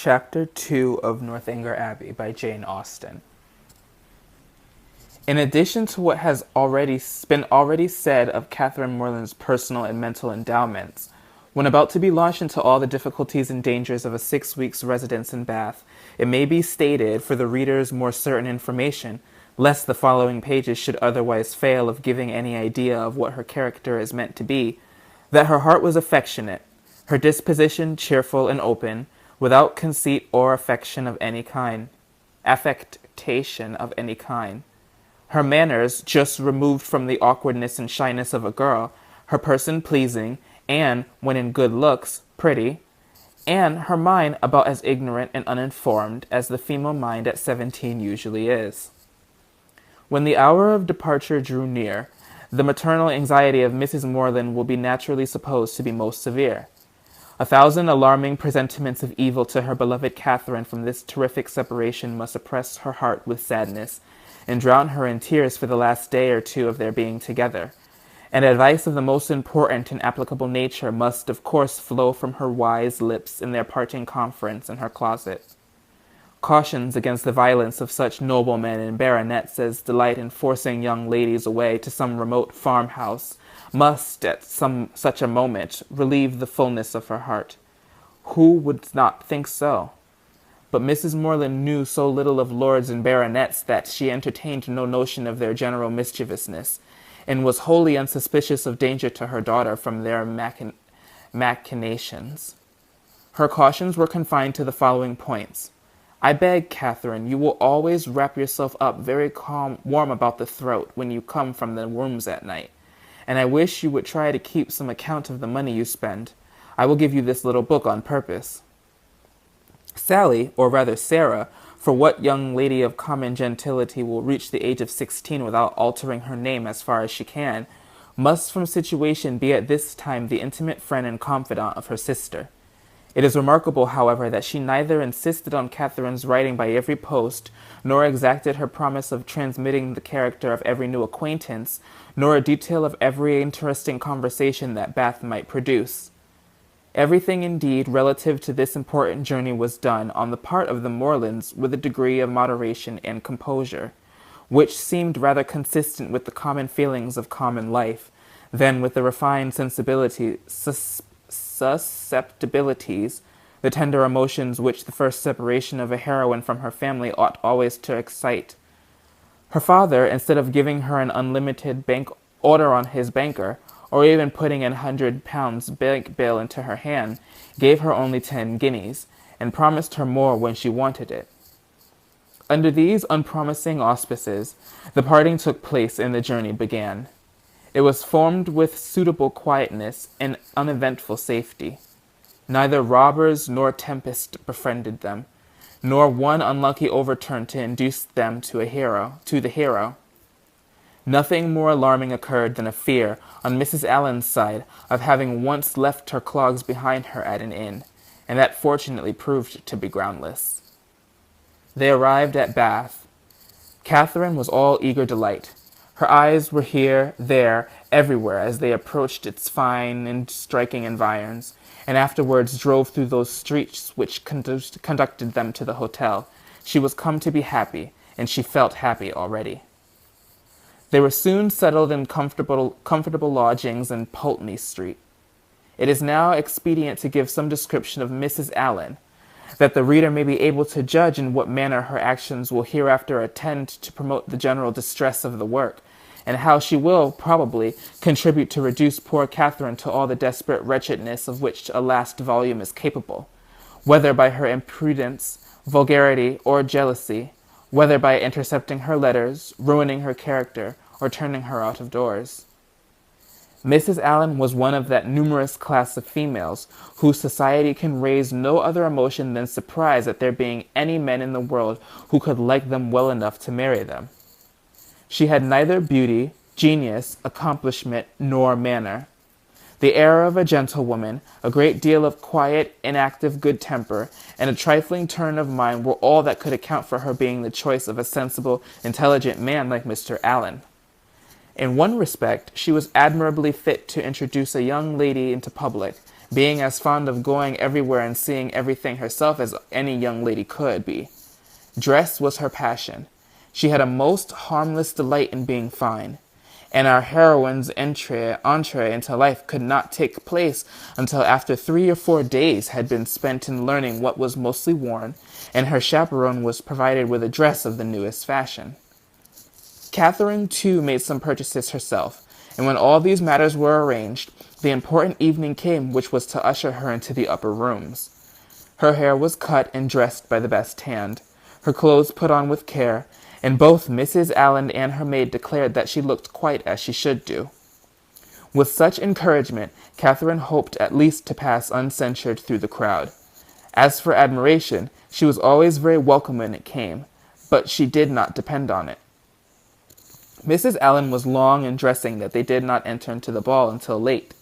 Chapter 2 of Northanger Abbey by Jane Austen. In addition to what has been already said of Catherine Morland's personal and mental endowments, when about to be launched into all the difficulties and dangers of a 6 weeks' residence in Bath, it may be stated, for the reader's more certain information, lest the following pages should otherwise fail of giving any idea of what her character is meant to be, that her heart was affectionate, her disposition cheerful and open, without conceit or affectation of any kind. Her manners just removed from the awkwardness and shyness of a girl, her person pleasing, and, when in good looks, pretty, and her mind about as ignorant and uninformed as the female mind at 17 usually is. When the hour of departure drew near, the maternal anxiety of Mrs. Morland will be naturally supposed to be most severe. 1,000 alarming presentiments of evil to her beloved Catherine from this terrific separation must oppress her heart with sadness, and drown her in tears for the last day or two of their being together. And advice of the most important and applicable nature must of course flow from her wise lips in their parting conference in her closet. Cautions against the violence of such noblemen and baronets as delight in forcing young ladies away to some remote farmhouse must, at such a moment, relieve the fullness of her heart. Who would not think so? But Mrs. Morland knew so little of lords and baronets that she entertained no notion of their general mischievousness, and was wholly unsuspicious of danger to her daughter from their machinations. Her cautions were confined to the following points. I beg, Catherine, you will always wrap yourself up very warm about the throat when you come from the rooms at night, and I wish you would try to keep some account of the money you spend. I will give you this little book on purpose. Sally, or rather Sarah, for what young lady of common gentility will reach the age of 16 without altering her name as far as she can, must from situation be at this time the intimate friend and confidant of her sister. It is remarkable, however, that she neither insisted on Catherine's writing by every post, nor exacted her promise of transmitting the character of every new acquaintance, nor a detail of every interesting conversation that Bath might produce. Everything, indeed, relative to this important journey was done, on the part of the Morlands, with a degree of moderation and composure, which seemed rather consistent with the common feelings of common life, than with the refined susceptibilities, the tender emotions which the first separation of a heroine from her family ought always to excite. Her father, instead of giving her an unlimited bank order on his banker, or even putting a £100 bank bill into her hand, gave her only 10 guineas, and promised her more when she wanted it. Under these unpromising auspices, the parting took place and the journey began. It was formed with suitable quietness and uneventful safety. Neither robbers nor tempest befriended them, nor one unlucky overturn to induce them to the hero. Nothing more alarming occurred than a fear, on Mrs. Allen's side, of having once left her clogs behind her at an inn, and that fortunately proved to be groundless. They arrived at Bath. Catherine was all eager delight. Her eyes were here, there, everywhere as they approached its fine and striking environs, and afterwards drove through those streets which conducted them to the hotel. She was come to be happy, and she felt happy already. They were soon settled in comfortable lodgings in Pulteney Street. It is now expedient to give some description of Mrs. Allen, that the reader may be able to judge in what manner her actions will hereafter attend to promote the general distress of the work, and how she will, probably, contribute to reduce poor Catherine to all the desperate wretchedness of which a last volume is capable, whether by her imprudence, vulgarity, or jealousy, whether by intercepting her letters, ruining her character, or turning her out of doors. Mrs. Allen was one of that numerous class of females whose society can raise no other emotion than surprise at there being any men in the world who could like them well enough to marry them. She had neither beauty, genius, accomplishment, nor manner. The air of a gentlewoman, a great deal of quiet, inactive good temper, and a trifling turn of mind were all that could account for her being the choice of a sensible, intelligent man like Mr. Allen. In one respect, she was admirably fit to introduce a young lady into public, being as fond of going everywhere and seeing everything herself as any young lady could be. Dress was her passion. She had a most harmless delight in being fine, and our heroine's entree into life could not take place until after 3 or 4 days had been spent in learning what was mostly worn, and her chaperone was provided with a dress of the newest fashion. Catherine, too, made some purchases herself, and when all these matters were arranged, the important evening came which was to usher her into the upper rooms. Her hair was cut and dressed by the best hand, her clothes put on with care, and both Mrs. Allen and her maid declared that she looked quite as she should do. With such encouragement, Catherine hoped at least to pass uncensured through the crowd. As for admiration, she was always very welcome when it came, but she did not depend on it. Mrs. Allen was long in dressing that they did not enter into the ball until late.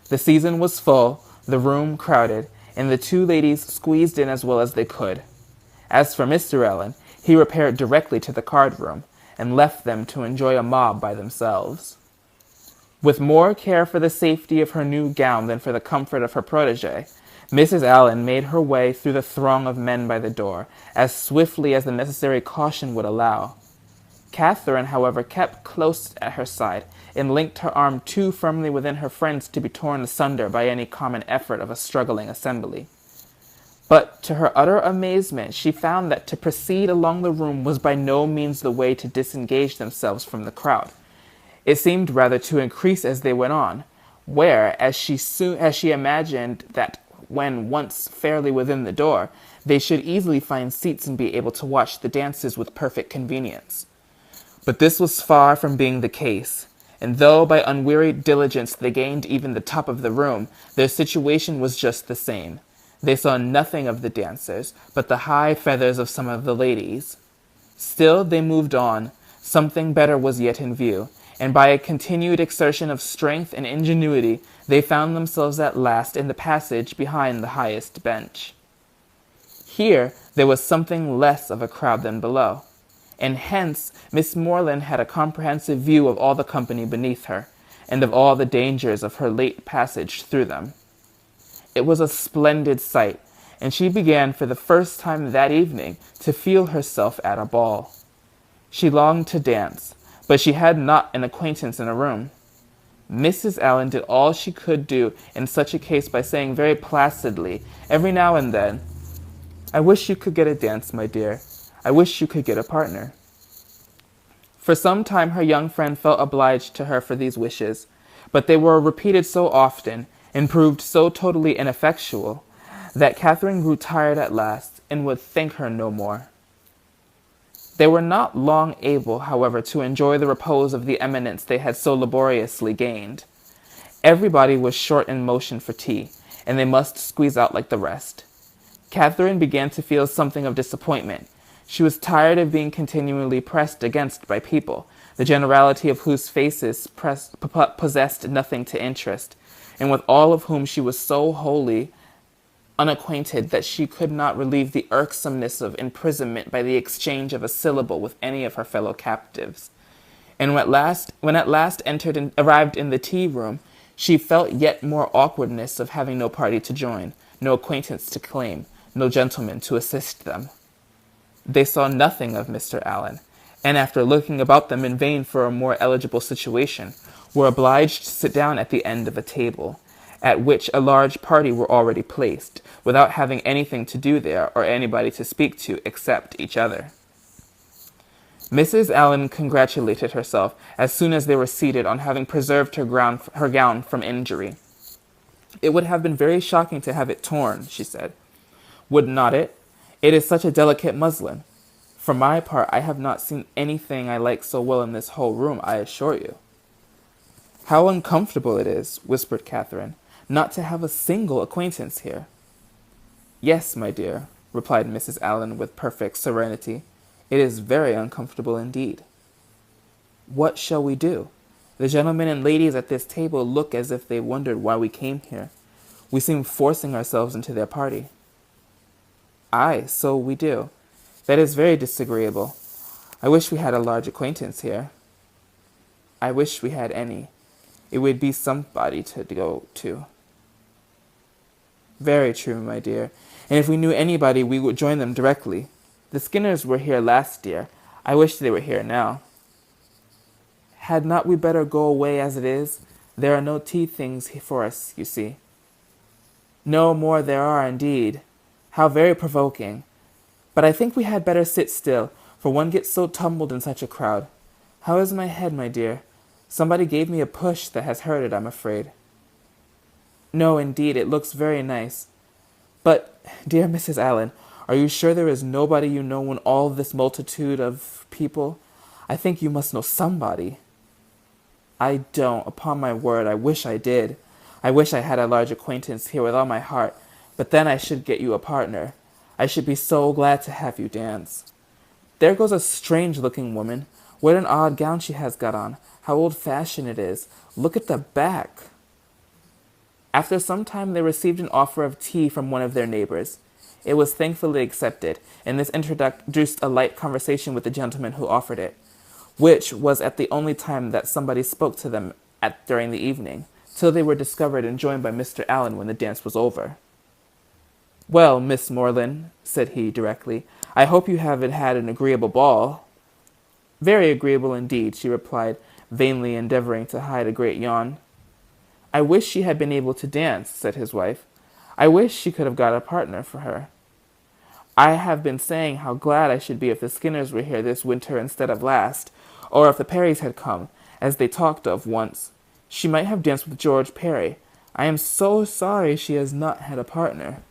The season was full, the room crowded, and the two ladies squeezed in as well as they could. As for Mr. Allen, he repaired directly to the card-room, and left them to enjoy a mob by themselves. With more care for the safety of her new gown than for the comfort of her protégé, Mrs. Allen made her way through the throng of men by the door, as swiftly as the necessary caution would allow. Catherine, however, kept close at her side, and linked her arm too firmly within her friend's to be torn asunder by any common effort of a struggling assembly. But to her utter amazement, she found that to proceed along the room was by no means the way to disengage themselves from the crowd. It seemed rather to increase as they went on, where, as she imagined that when once fairly within the door, they should easily find seats and be able to watch the dances with perfect convenience. But this was far from being the case, and though by unwearied diligence they gained even the top of the room, their situation was just the same. They saw nothing of the dancers, but the high feathers of some of the ladies. Still they moved on. Something better was yet in view, and by a continued exertion of strength and ingenuity, they found themselves at last in the passage behind the highest bench. Here there was something less of a crowd than below, and hence Miss Morland had a comprehensive view of all the company beneath her, and of all the dangers of her late passage through them. It was a splendid sight, and she began for the first time that evening to feel herself at a ball. She longed to dance, but she had not an acquaintance in a room. Mrs. Allen did all she could do in such a case by saying very placidly, every now and then, "I wish you could get a dance, my dear. I wish you could get a partner." For some time her young friend felt obliged to her for these wishes, but they were repeated so often, and proved so totally ineffectual, that Catherine grew tired at last, and would think her no more. They were not long able, however, to enjoy the repose of the eminence they had so laboriously gained. Everybody was short in motion for tea, and they must squeeze out like the rest. Catherine began to feel something of disappointment. She was tired of being continually pressed against by people, the generality of whose faces possessed nothing to interest, and with all of whom she was so wholly unacquainted that she could not relieve the irksomeness of imprisonment by the exchange of a syllable with any of her fellow captives. And when at last arrived in the tea-room, she felt yet more awkwardness of having no party to join, no acquaintance to claim, no gentleman to assist them. They saw nothing of Mr. Allen, and after looking about them in vain for a more eligible situation, were obliged to sit down at the end of a table, at which a large party were already placed, without having anything to do there or anybody to speak to except each other. Mrs. Allen congratulated herself as soon as they were seated on having preserved her gown from injury. "It would have been very shocking to have it torn," she said. "Would not it? It is such a delicate muslin. For my part, I have not seen anything I like so well in this whole room, I assure you." "How uncomfortable it is," whispered Catherine, "not to have a single acquaintance here." "Yes, my dear," replied Mrs. Allen with perfect serenity. "It is very uncomfortable indeed." "What shall we do? The gentlemen and ladies at this table look as if they wondered why we came here. We seem forcing ourselves into their party." "Aye, so we do. That is very disagreeable. I wish we had a large acquaintance here." "I wish we had any. It would be somebody to go to." Very true, my dear. And if we knew anybody, we would join them directly. The Skinners were here last year. I wish they were here now. Had not we better go away as it is? There are no tea things for us, you see. No more there are, indeed. How very provoking. But I think we had better sit still, for one gets so tumbled in such a crowd. How is my head, my dear? Somebody gave me a push that has hurt it, I'm afraid. No, indeed, it looks very nice. But, dear Mrs. Allen, are you sure there is nobody you know in all this multitude of people? I think you must know somebody. I don't, upon my word, I wish I did. I wish I had a large acquaintance here with all my heart, but then I should get you a partner. I should be so glad to have you dance. There goes a strange-looking woman. What an odd gown she has got on. How old-fashioned it is. Look at the back. After some time they received an offer of tea from one of their neighbors. It was thankfully accepted, and this introduced a light conversation with the gentleman who offered it, which was at the only time that somebody spoke to them during the evening, till they were discovered and joined by Mr. Allen when the dance was over. Well, Miss Morland, said he directly, I hope you have had an agreeable ball. Very agreeable indeed, she replied, vainly endeavoring to hide a great yawn. I wish she had been able to dance, said his wife. I wish she could have got a partner for her. I have been saying how glad I should be if the Skinners were here this winter instead of last, or if the Perrys had come, as they talked of once. She might have danced with George Perry. I am so sorry she has not had a partner.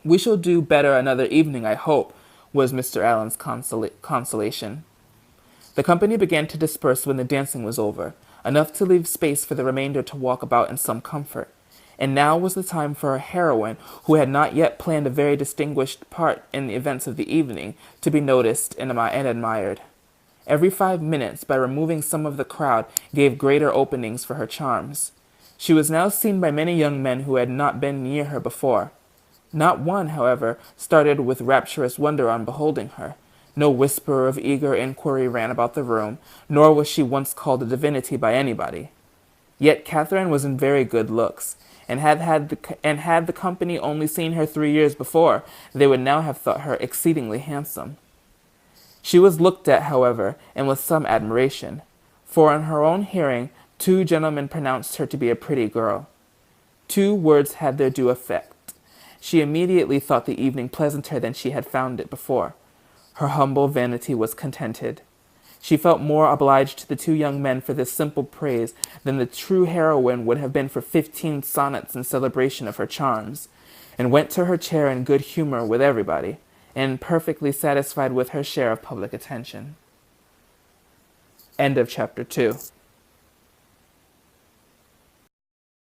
We shall do better another evening, I hope, was Mr. Allen's consolation. The company began to disperse when the dancing was over, enough to leave space for the remainder to walk about in some comfort. And now was the time for a heroine who had not yet planned a very distinguished part in the events of the evening to be noticed and admired. Every 5 minutes, by removing some of the crowd, gave greater openings for her charms. She was now seen by many young men who had not been near her before. Not one, however, started with rapturous wonder on beholding her. No whisper of eager inquiry ran about the room, nor was she once called a divinity by anybody. Yet Catherine was in very good looks, and had the company only seen her 3 years before, they would now have thought her exceedingly handsome. She was looked at, however, and with some admiration, for in her own hearing 2 gentlemen pronounced her to be a pretty girl. 2 words had their due effect. She immediately thought the evening pleasanter than she had found it before. Her humble vanity was contented. She felt more obliged to the 2 young men for this simple praise than the true heroine would have been for 15 sonnets in celebration of her charms, and went to her chair in good humor with everybody, and perfectly satisfied with her share of public attention. End of chapter 2.